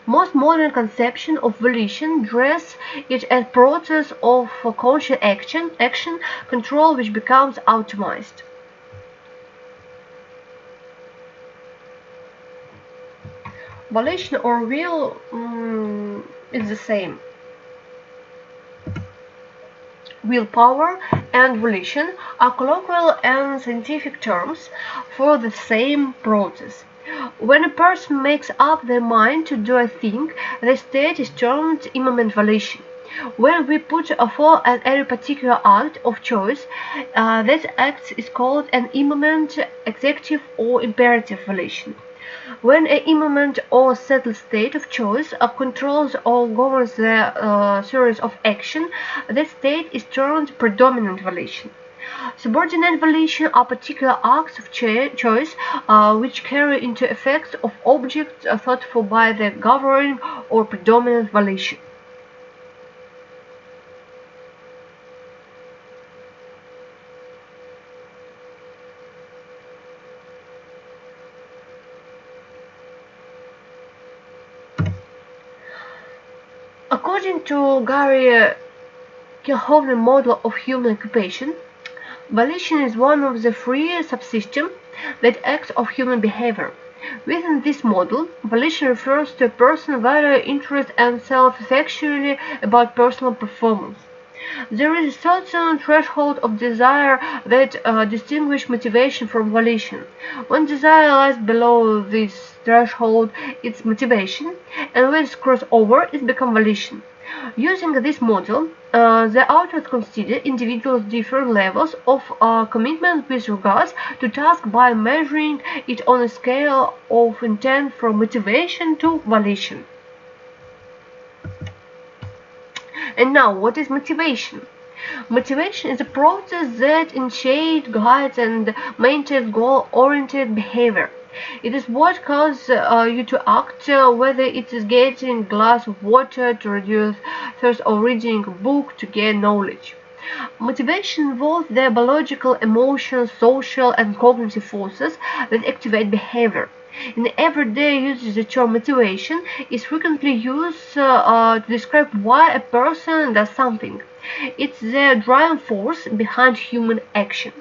Most modern conceptions of volition dress it as process of conscious action control which becomes automated. Volition or will is the same. Willpower and volition are colloquial and scientific terms for the same process. When a person makes up their mind to do a thing, the state is termed immanent volition. When we put a forth at any particular act of choice, that act is called an immanent, executive or imperative volition. When an immanent or settled state of choice controls or governs the series of action, that state is termed predominant volition. Subordinate volition are particular acts of choice which carry into effect of objects thought for by the governing or predominant volition. According to Gary Kilhoven's model of human occupation, volition is one of the three subsystems that acts of human behavior. Within this model, volition refers to a person's value, interest, and self-effectually about personal performance. There is a certain threshold of desire that distinguishes motivation from volition. When desire lies below this threshold, it's motivation, and when it's crossed over, it becomes volition. Using this model, the authors consider individuals' different levels of commitment with regards to task by measuring it on a scale of intent from motivation to volition. And now, what is motivation? Motivation is a process that initiates, guides, and maintains goal-oriented behavior. It is what causes you to act, whether it is getting a glass of water to reduce thirst or reading a book to gain knowledge. Motivation involves the biological, emotional, social, and cognitive forces that activate behavior. In everyday usage, the term motivation is frequently used to describe why a person does something. It's the driving force behind human action.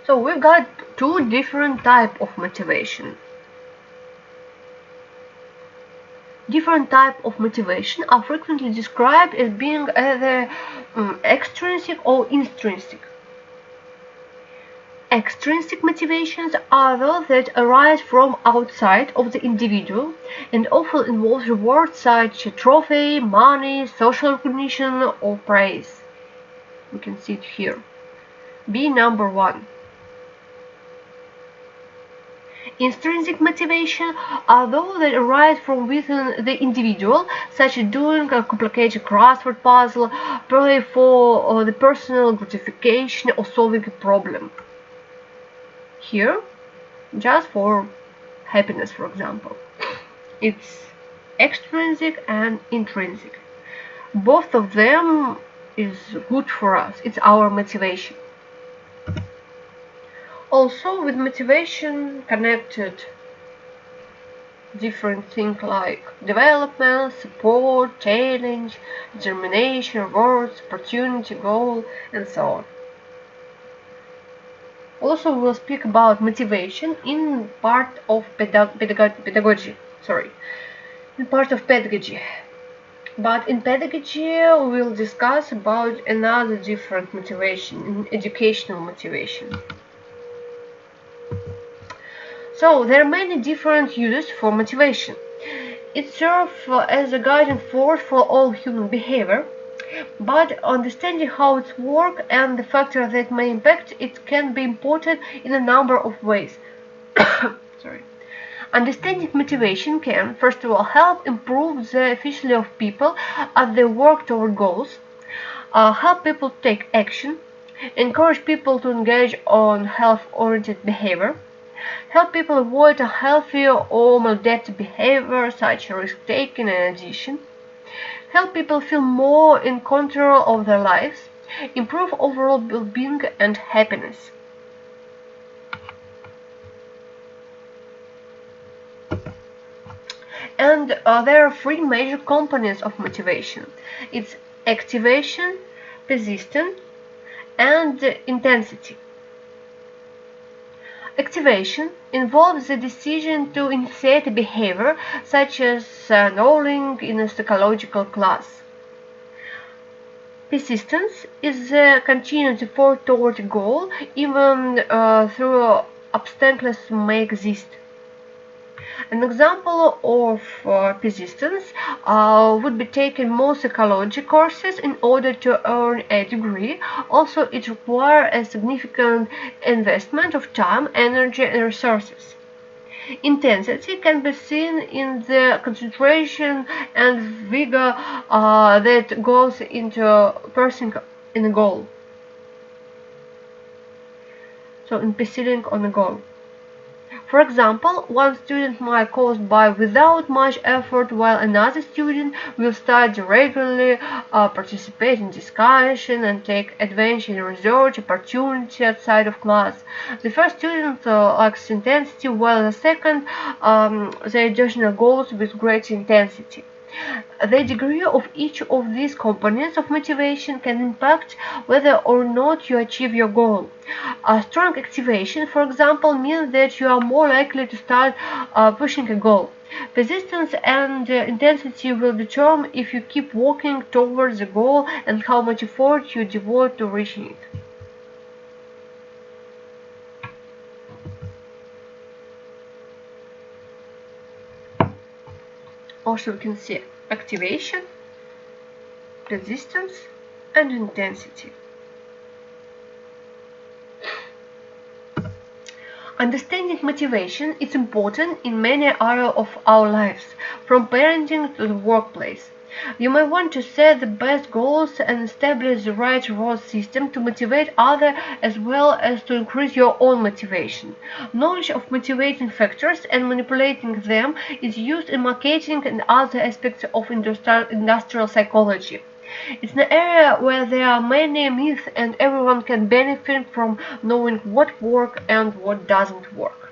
So we've got two different types of motivation. Different types of motivation are frequently described as being either extrinsic or intrinsic. Extrinsic motivations are those that arise from outside of the individual and often involve rewards such as trophy, money, social recognition, or praise. We can see it here. B number 1. Intrinsic motivation are those that arise from within the individual, such as doing a complicated crossword puzzle, purely for the personal gratification or solving a problem. Here, just for happiness, for example. It's extrinsic and intrinsic. Both of them is good for us. It's our motivation. Also, with motivation connected different things like development, support, challenge, determination, rewards, opportunity, goal, and so on. Also, we'll speak about motivation in part of pedagogy. In part of pedagogy. But in pedagogy, we'll discuss about another different motivation, educational motivation. So there are many different uses for motivation. It serves as a guiding force for all human behavior, but understanding how it works and the factors that may impact it can be important in a number of ways. Sorry. Understanding motivation can, first of all, help improve the efficiency of people as they work toward goals, help people take action, encourage people to engage on health-oriented behavior, help people avoid unhealthy or maladaptive behavior such as risk-taking and addiction, help people feel more in control of their lives, improve overall well-being and happiness. And there are three major components of motivation. It's activation, persistence, and intensity. Activation involves the decision to initiate a behavior, such as enrolling in a psychological class. Persistence is the continued effort toward a goal, even though obstacles may exist. An example of persistence would be taking more psychology courses in order to earn a degree. Also, it requires a significant investment of time, energy, and resources. Intensity can be seen in the concentration and vigor that goes into pursuing a goal. So, in pursuing on a goal. For example, one student might cause by without much effort, while another student will study regularly, participate in discussion, and take advantage in research opportunity outside of class. The first student lacks intensity, while the second they additional goals with great intensity. The degree of each of these components of motivation can impact whether or not you achieve your goal. A strong activation, for example, means that you are more likely to start pushing a goal. Persistence and intensity will determine if you keep working towards the goal and how much effort you devote to reaching it. Also, we can see activation, persistence, and intensity. Understanding motivation is important in many areas of our lives, from parenting to the workplace. You may want to set the best goals and establish the right reward system to motivate others as well as to increase your own motivation. Knowledge of motivating factors and manipulating them is used in marketing and other aspects of industrial psychology. It's an area where there are many myths and everyone can benefit from knowing what works and what doesn't work.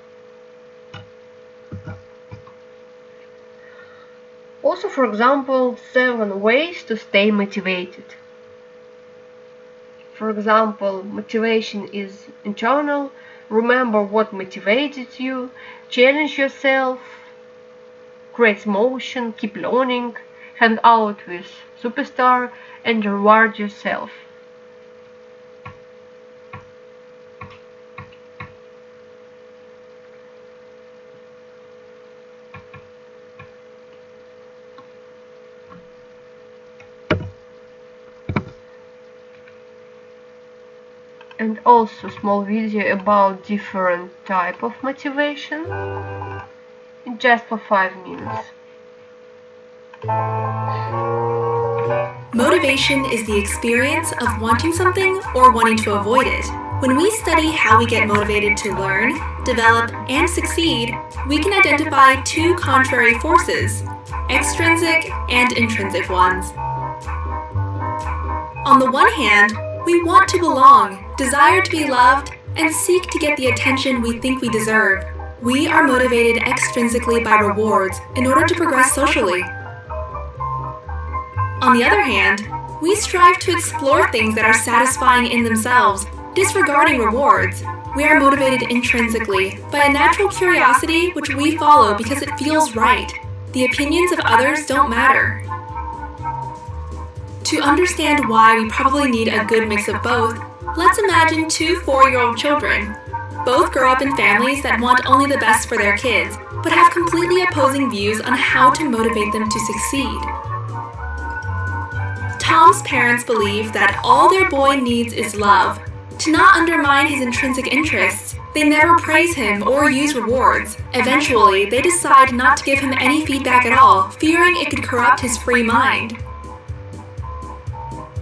Also, for example, 7 ways to stay motivated. For example, motivation is internal. Remember what motivated you. Challenge yourself. Create motion. Keep learning. Hang out with superstar and reward yourself. And also small video about different type of motivation just for 5 minutes. Motivation is the experience of wanting something or wanting to avoid it. When we study how we get motivated to learn, develop, and succeed, we can identify 2 contrary forces, extrinsic and intrinsic ones. On the one hand, we want to belong, desire to be loved, and seek to get the attention we think we deserve. We are motivated extrinsically by rewards in order to progress socially. On the other hand, we strive to explore things that are satisfying in themselves, disregarding rewards. We are motivated intrinsically by a natural curiosity which we follow because it feels right. The opinions of others don't matter. To understand why we probably need a good mix of both, let's imagine two 4-year-old children. Both grow up in families that want only the best for their kids, but have completely opposing views on how to motivate them to succeed. Tom's parents believe that all their boy needs is love. To not undermine his intrinsic interests, they never praise him or use rewards. Eventually, they decide not to give him any feedback at all, fearing it could corrupt his free mind.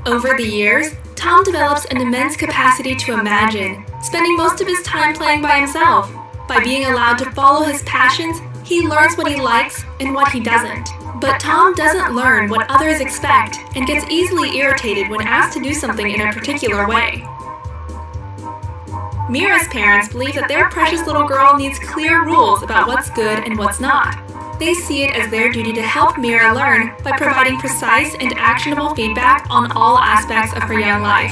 Over the years, Tom develops an immense capacity to imagine, spending most of his time playing by himself. By being allowed to follow his passions, he learns what he likes and what he doesn't. But Tom doesn't learn what others expect and gets easily irritated when asked to do something in a particular way. Mira's parents believe that their precious little girl needs clear rules about what's good and what's not. They see it as their duty to help Mira learn by providing precise and actionable feedback on all aspects of her young life.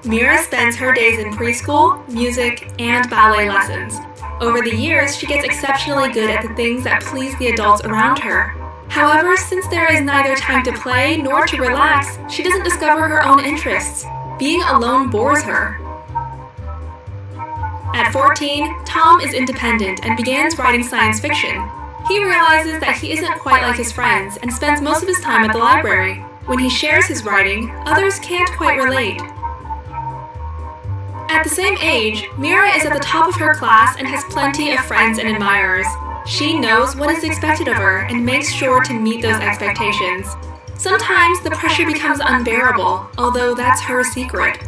Mira spends her days in preschool, music, and ballet lessons. Over the years, she gets exceptionally good at the things that please the adults around her. However, since there is neither time to play nor to relax, she doesn't discover her own interests. Being alone bores her. At 14, Tom is independent and begins writing science fiction. He realizes that he isn't quite like his friends and spends most of his time at the library. When he shares his writing, others can't quite relate. At the same age, Mira is at the top of her class and has plenty of friends and admirers. She knows what is expected of her and makes sure to meet those expectations. Sometimes the pressure becomes unbearable, although that's her secret.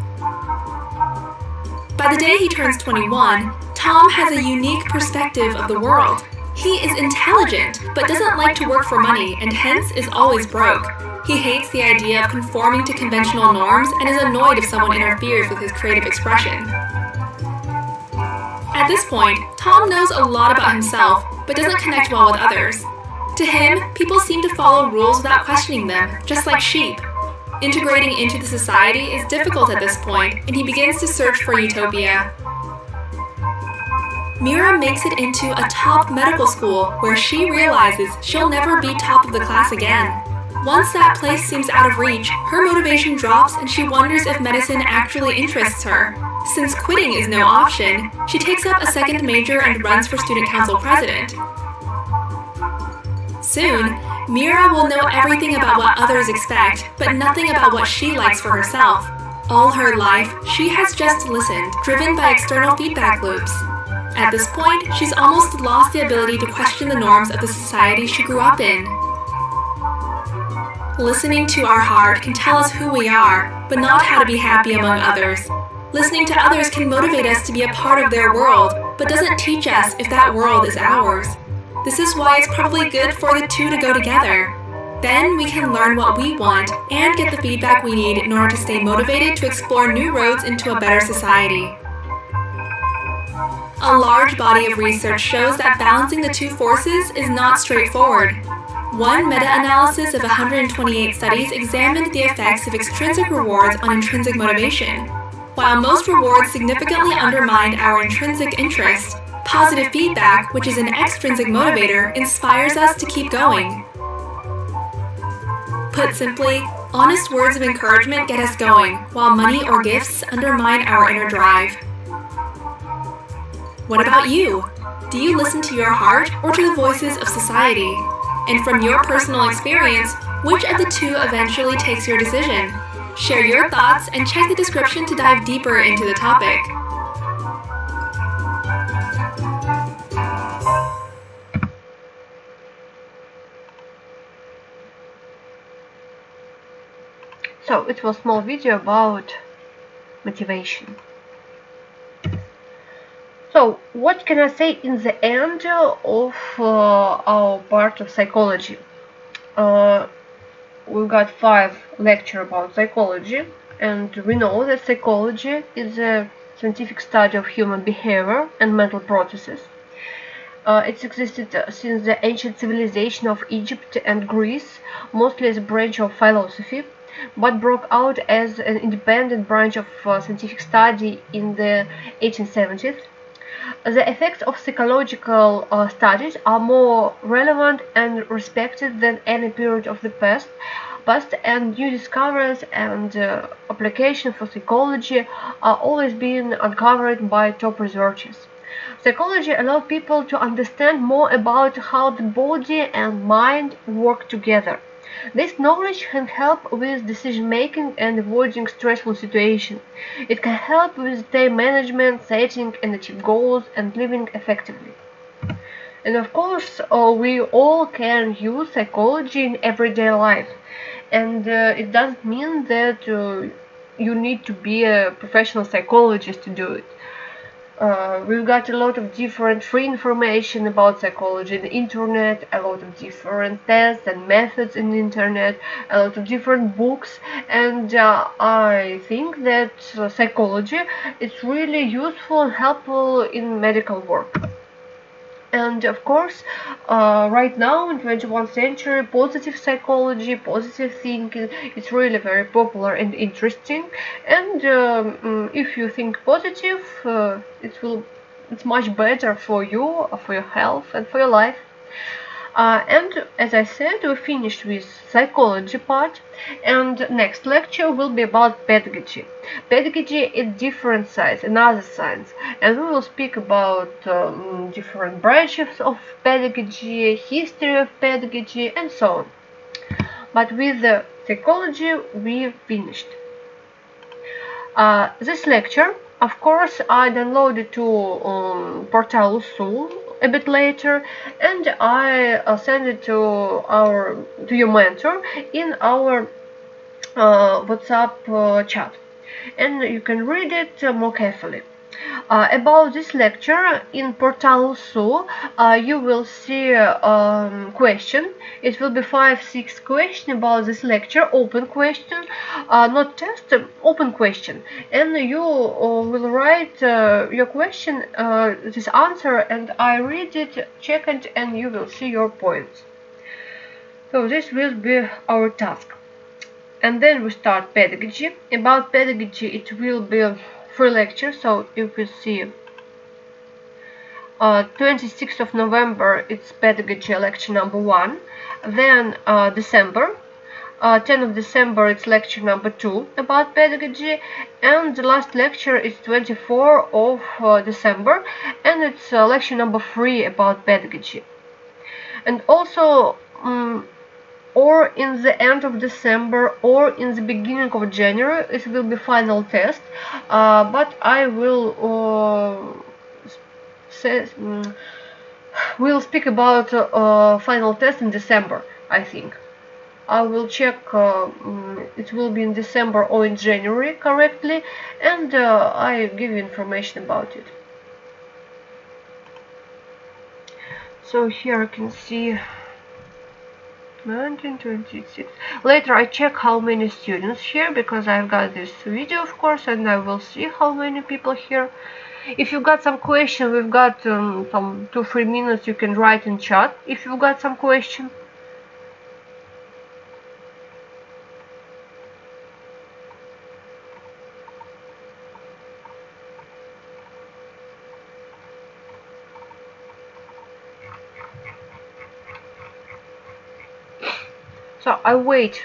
By the day he turns 21, Tom has a unique perspective of the world. He is intelligent, but doesn't like to work for money and hence is always broke. He hates the idea of conforming to conventional norms and is annoyed if someone interferes with his creative expression. At this point, Tom knows a lot about himself, but doesn't connect well with others. To him, people seem to follow rules without questioning them, just like sheep. Integrating into the society is difficult at this point, and he begins to search for utopia. Mira makes it into a top medical school where she realizes she'll never be top of the class again. Once that place seems out of reach, her motivation drops and she wonders if medicine actually interests her. Since quitting is no option, she takes up a second major and runs for student council president. Soon, Mira will know everything about what others expect, but nothing about what she likes for herself. All her life, she has just listened, driven by external feedback loops. At this point, she's almost lost the ability to question the norms of the society she grew up in. Listening to our heart can tell us who we are, but not how to be happy among others. Listening to others can motivate us to be a part of their world, but doesn't teach us if that world is ours. This is why it's probably good for the two to go together. Then we can learn what we want and get the feedback we need in order to stay motivated to explore new roads into a better society. A large body of research shows that balancing the two forces is not straightforward. One meta-analysis of 128 studies examined the effects of extrinsic rewards on intrinsic motivation. While most rewards significantly undermined our intrinsic interest, positive feedback, which is an extrinsic motivator, inspires us to keep going. Put simply, honest words of encouragement get us going, while money or gifts undermine our inner drive. What about you? Do you listen to your heart or to the voices of society? And from your personal experience, which of the two eventually takes your decision? Share your thoughts and check the description to dive deeper into the topic. So it was a small video about motivation. So what can I say in the end of our part of psychology? We got 5 lectures about psychology, and we know that psychology is a scientific study of human behavior and mental processes. It's existed since the ancient civilization of Egypt and Greece, mostly as a branch of philosophy, but broke out as an independent branch of scientific study in the 1870s. The effects of psychological studies are more relevant and respected than any period of the past, past, and new discoveries and application for psychology are always being uncovered by top researchers. Psychology allows people to understand more about how the body and mind work together. This knowledge can help with decision making and avoiding stressful situations. It can help with time management, setting and achieve goals, and living effectively. And of course, we all can use psychology in everyday life. And it doesn't mean that you need to be a professional psychologist to do it. We've got a lot of different free information about psychology on the internet, a lot of different tests and methods in the internet, a lot of different books, and I think that psychology is really useful and helpful in medical work. And of course, right now in 21st century, positive psychology, positive thinking, it's really very popular and interesting. And if you think positive, it's much better for you, for your health, and for your life. And as I said, we finished with psychology part, and next lecture will be about pedagogy. Pedagogy is different science, another science, and we will speak about different branches of pedagogy, history of pedagogy, and so on. But with the psychology, we finished. This lecture, of course, I downloaded to Portal Usul a bit later, and I send it to your mentor in our WhatsApp chat, and you can read it more carefully. About this lecture in Portal Usul, you will see question. It will be 5-6 questions about this lecture, open question, not test, open question, and you will write your question, this answer, and I read it, check it, and you will see your points. So this will be our task. And then we start pedagogy. About pedagogy, it will be 3 lectures, so if we see 26th of November, it's pedagogy lecture number 1. Then December, 10th of December, it's lecture number 2 about pedagogy, and the last lecture is 24th of December, and it's lecture number 3 about pedagogy. And also or in the end of December or in the beginning of January, it will be final test, but I will we'll speak about final test in December, I think. I will check it will be in December or in January correctly, and I give you information about it. So here I can see 1926. Later I check how many students here, because I've got this video, of course, and I will see how many people here. If you've got some question, we've got some 2-3 minutes, you can write in chat if you've got some question. So I wait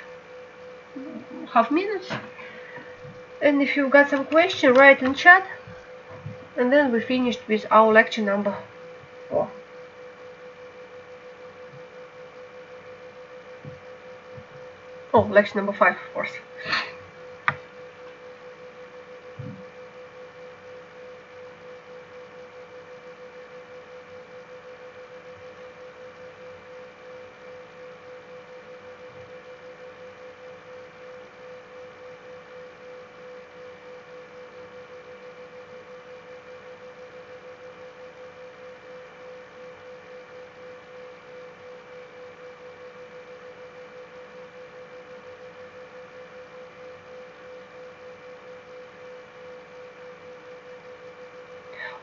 half minutes, and if you've got some question, write in chat, and then we finished with our lecture number 4. Oh, lecture number 5, of course.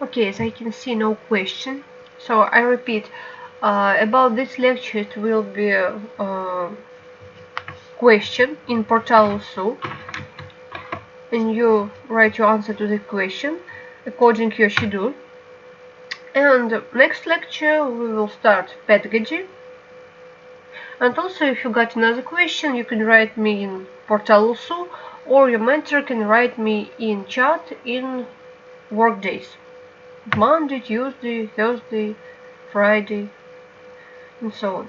Okay, as I can see, no question. So I repeat, about this lecture it will be a question in Portal Usul, and you write your answer to the question according to your schedule. And next lecture we will start pedagogy. And also, if you got another question, you can write me in portal also, or your mentor can write me in chat in work days. Monday, Tuesday, Thursday, Friday, and so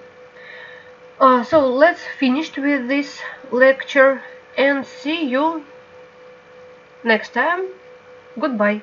on. So let's finish with this lecture and see you next time. Goodbye.